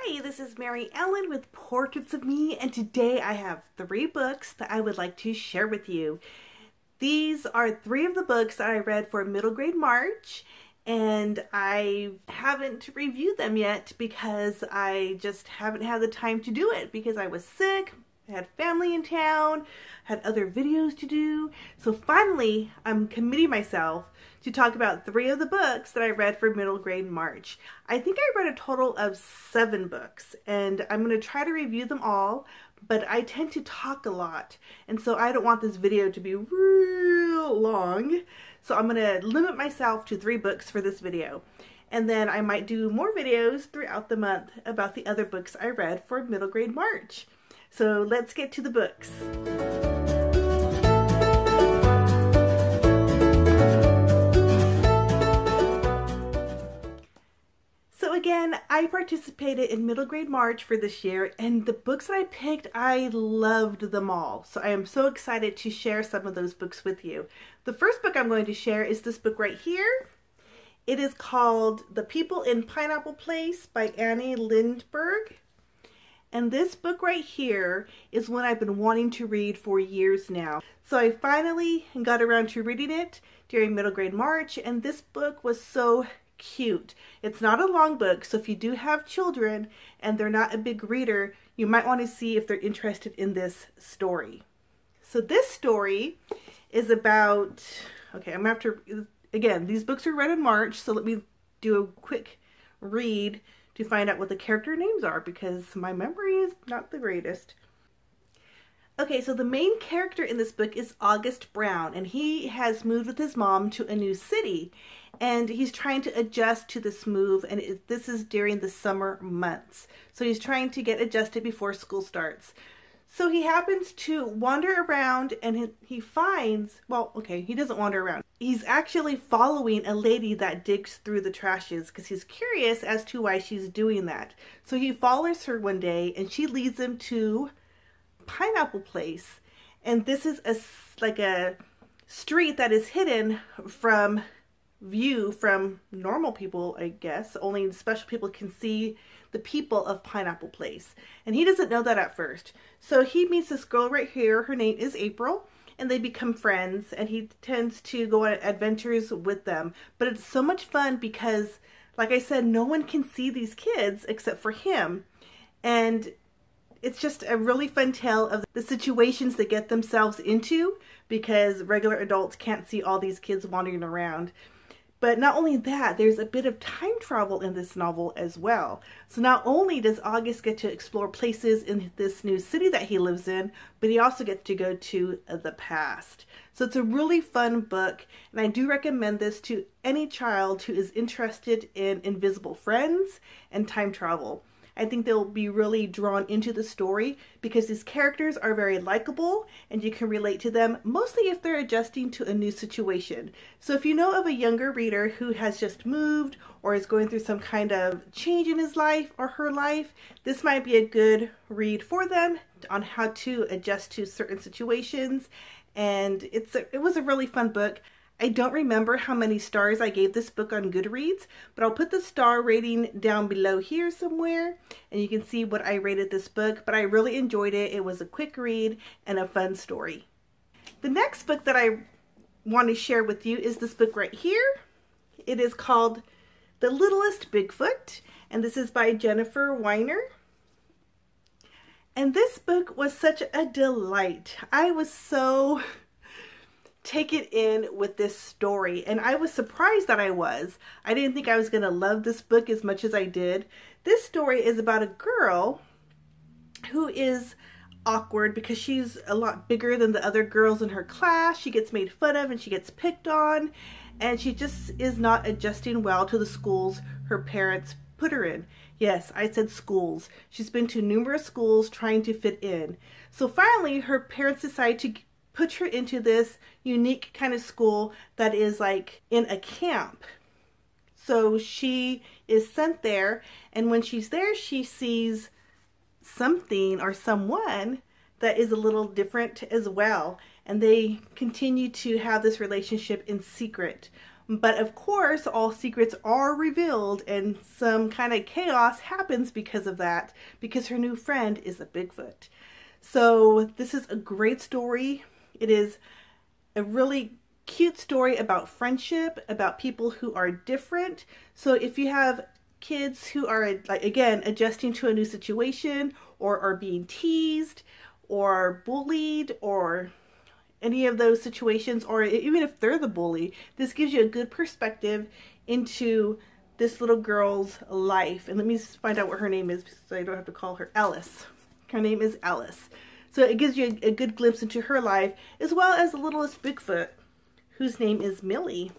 Hi, this is Mary Ellen with Portraits of Me, and today I have 3 books that I would like to share with you. These are 3 of the books that I read for middle grade March, and I haven't reviewed them yet because I just haven't had the time to do it because I was sick, I had family in town, had other videos to do. So finally, I'm committing myself to talk about 3 of the books that I read for middle grade March. I think I read a total of 7 books, and I'm going to try to review them all, but I tend to talk a lot, and so I don't want this video to be real long. So I'm going to limit myself to 3 books for this video. And then I might do more videos throughout the month about the other books I read for middle grade March. So let's get to the books. So again, I participated in middle grade March for this year, and the books that I picked, I loved them all. So I am so excited to share some of those books with you. The first book I'm going to share is this book right here. It is called The People in Pineapple Place by Annie Lindberg. And this book right here is one I've been wanting to read for years now. So I finally got around to reading it during middle grade March, and this book was so cute. It's not a long book, so if you do have children and they're not a big reader, you might want to see if they're interested in this story. So this story is about, okay, I'm going to have to, again, these books were read in March, so let me do a quick read to find out what the character names are because my memory is not the greatest. Okay, so the main character in this book is August Brown, and he has moved with his mom to a new city, and he's trying to adjust to this move, and this is during the summer months. So he's trying to get adjusted before school starts. So he happens to wander around, and he finds, well, okay, he doesn't wander around. He's actually following a lady that digs through the trashes because he's curious as to why she's doing that. So he follows her one day, and she leads him to Pineapple Place, and this is like a street that is hidden from view from normal people, I guess. Only special people can see the people of Pineapple Place, and he doesn't know that at first. So he meets this girl right here. Her name is April, and they become friends, and he tends to go on adventures with them. But it's so much fun because, like I said, no one can see these kids except for him, and it's just a really fun tale of the situations they get themselves into because regular adults can't see all these kids wandering around. But not only that, there's a bit of time travel in this novel as well. So not only does August get to explore places in this new city that he lives in, but he also gets to go to the past. So it's a really fun book, and I do recommend this to any child who is interested in invisible friends and time travel. I think they'll be really drawn into the story because these characters are very likable and you can relate to them, mostly if they're adjusting to a new situation. So if you know of a younger reader who has just moved or is going through some kind of change in his life or her life, this might be a good read for them on how to adjust to certain situations. And it was a really fun book. I don't remember how many stars I gave this book on Goodreads, but I'll put the star rating down below here somewhere, and you can see what I rated this book, but I really enjoyed it. It was a quick read and a fun story. The next book that I want to share with you is this book right here. It is called The Littlest Bigfoot, and this is by Jennifer Weiner. And this book was such a delight. I was so take it in with this story, and I was surprised that I was. I didn't think I was going to love this book as much as I did. This story is about a girl who is awkward because she's a lot bigger than the other girls in her class. She gets made fun of and she gets picked on, and she just is not adjusting well to the schools her parents put her in. Yes, I said schools. She's been to numerous schools trying to fit in. So finally her parents decide to put her into this unique kind of school that is like in a camp. So she is sent there, and when she's there, she sees something or someone that is a little different as well. And they continue to have this relationship in secret. But of course, all secrets are revealed and some kind of chaos happens because of that, because her new friend is a Bigfoot. So this is a great story. It is a really cute story about friendship, about people who are different. So if you have kids who are, like, again, adjusting to a new situation, or are being teased or bullied, or any of those situations, or even if they're the bully, this gives you a good perspective into this little girl's life. And let me find out what her name is so I don't have to call her Alice. Her name is Alice. So it gives you a good glimpse into her life, as well as the littlest Bigfoot, whose name is Millie.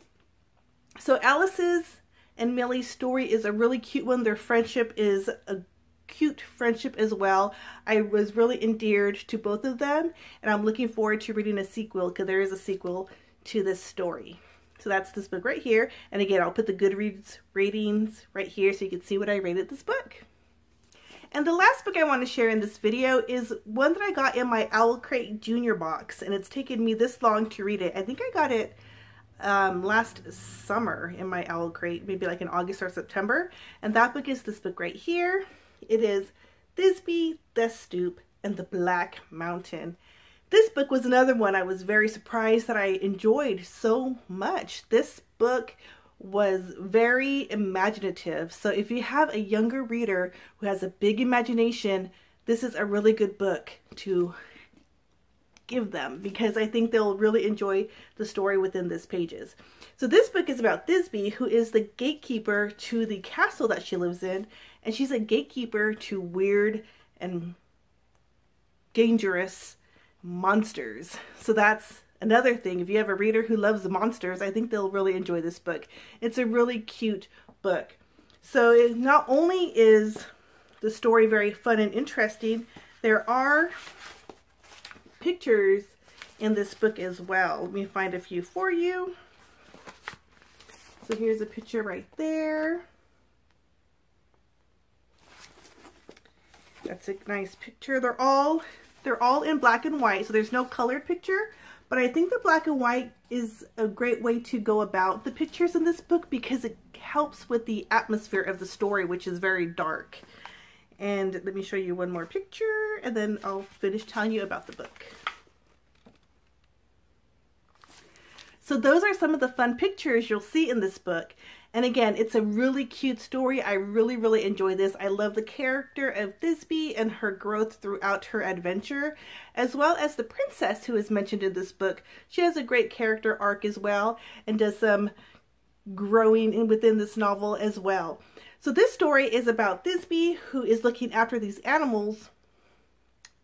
So Alice's and Millie's story is a really cute one. Their friendship is a cute friendship as well. I was really endeared to both of them, and I'm looking forward to reading a sequel, because there is a sequel to this story. So that's this book right here. And again, I'll put the Goodreads ratings right here so you can see what I rated this book. And the last book I want to share in this video is one that I got in my Owl Crate Junior box, and it's taken me this long to read it. I think I got it last summer in my Owl Crate, maybe like in August or September. And that book is this book right here. It is Thisbe, the Stoop, and the Black Mountain. This book was another one I was very surprised that I enjoyed so much. This book was very imaginative. So if you have a younger reader who has a big imagination, this is a really good book to give them, because I think they'll really enjoy the story within this pages. So this book is about Thisbe, who is the gatekeeper to the castle that she lives in, and she's a gatekeeper to weird and dangerous monsters. So that's another thing. If you have a reader who loves the monsters, I think they'll really enjoy this book. It's a really cute book. So it not only is the story very fun and interesting, there are pictures in this book as well. Let me find a few for you. So here's a picture right there. That's a nice picture. They're all in black and white, so there's no colored picture. But I think the black and white is a great way to go about the pictures in this book, because it helps with the atmosphere of the story, which is very dark. And let me show you one more picture, and then I'll finish telling you about the book. So those are some of the fun pictures you'll see in this book. And again, it's a really cute story. I really enjoy this. I love the character of Thisbe and her growth throughout her adventure, as well as the princess who is mentioned in this book. She has a great character arc as well, and does some growing within this novel as well. So this story is about Thisbe, who is looking after these animals,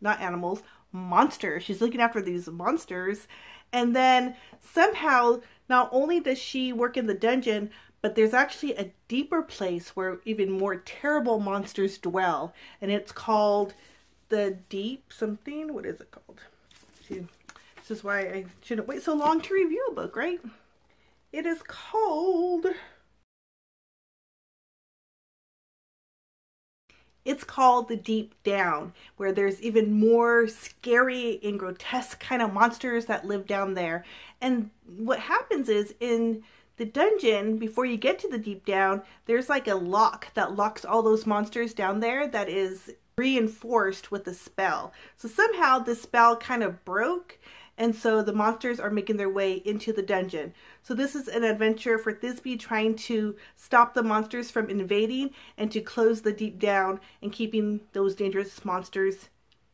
not animals, monsters. She's looking after these monsters. And then somehow, not only does she work in the dungeon, but there's actually a deeper place where even more terrible monsters dwell. And it's called the Deep something. What is it called? See, this is why I shouldn't wait so long to review a book, right? It is called... It's called The Deep Down, where there's even more scary and grotesque kind of monsters that live down there. And what happens is, in the dungeon, before you get to the Deep Down, there's like a lock that locks all those monsters down there that is reinforced with a spell. So somehow the spell kind of broke, and so the monsters are making their way into the dungeon. So this is an adventure for Thisbe trying to stop the monsters from invading and to close the Deep Down and keeping those dangerous monsters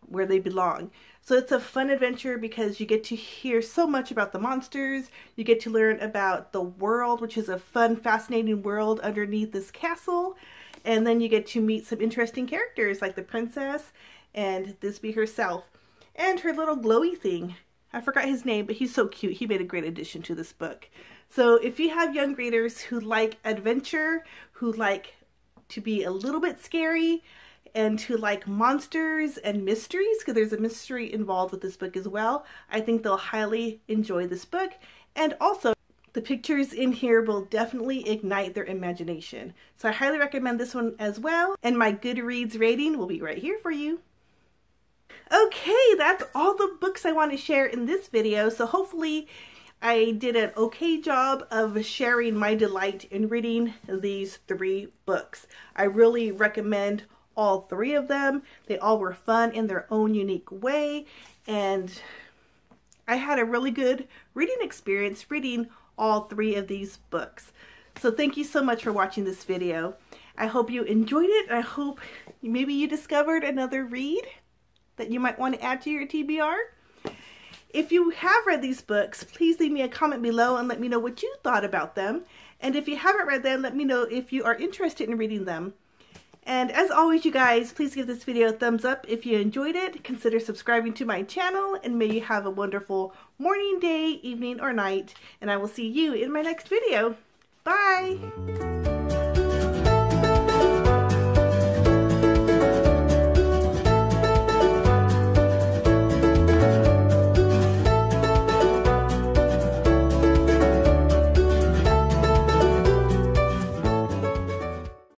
where they belong. So it's a fun adventure because you get to hear so much about the monsters. You get to learn about the world, which is a fun, fascinating world underneath this castle. And then you get to meet some interesting characters like the princess and Thisbe herself and her little glowy thing. I forgot his name, but he's so cute. He made a great addition to this book. So if you have young readers who like adventure, who like to be a little bit scary, and who like monsters and mysteries, because there's a mystery involved with this book as well, I think they'll highly enjoy this book. And also, the pictures in here will definitely ignite their imagination. So I highly recommend this one as well. And my Goodreads rating will be right here for you. Okay, that's all the books I want to share in this video. So hopefully I did an okay job of sharing my delight in reading these 3 books. I really recommend all 3 of them. They all were fun in their own unique way, and I had a really good reading experience reading all 3 of these books. So thank you so much for watching this video. I hope you enjoyed it. I hope maybe you discovered another read that you might want to add to your TBR. If you have read these books, please leave me a comment below and let me know what you thought about them. And if you haven't read them, let me know if you are interested in reading them. And as always, you guys, please give this video a thumbs up if you enjoyed it. Consider subscribing to my channel, and may you have a wonderful morning, day, evening, or night. And I will see you in my next video. Bye!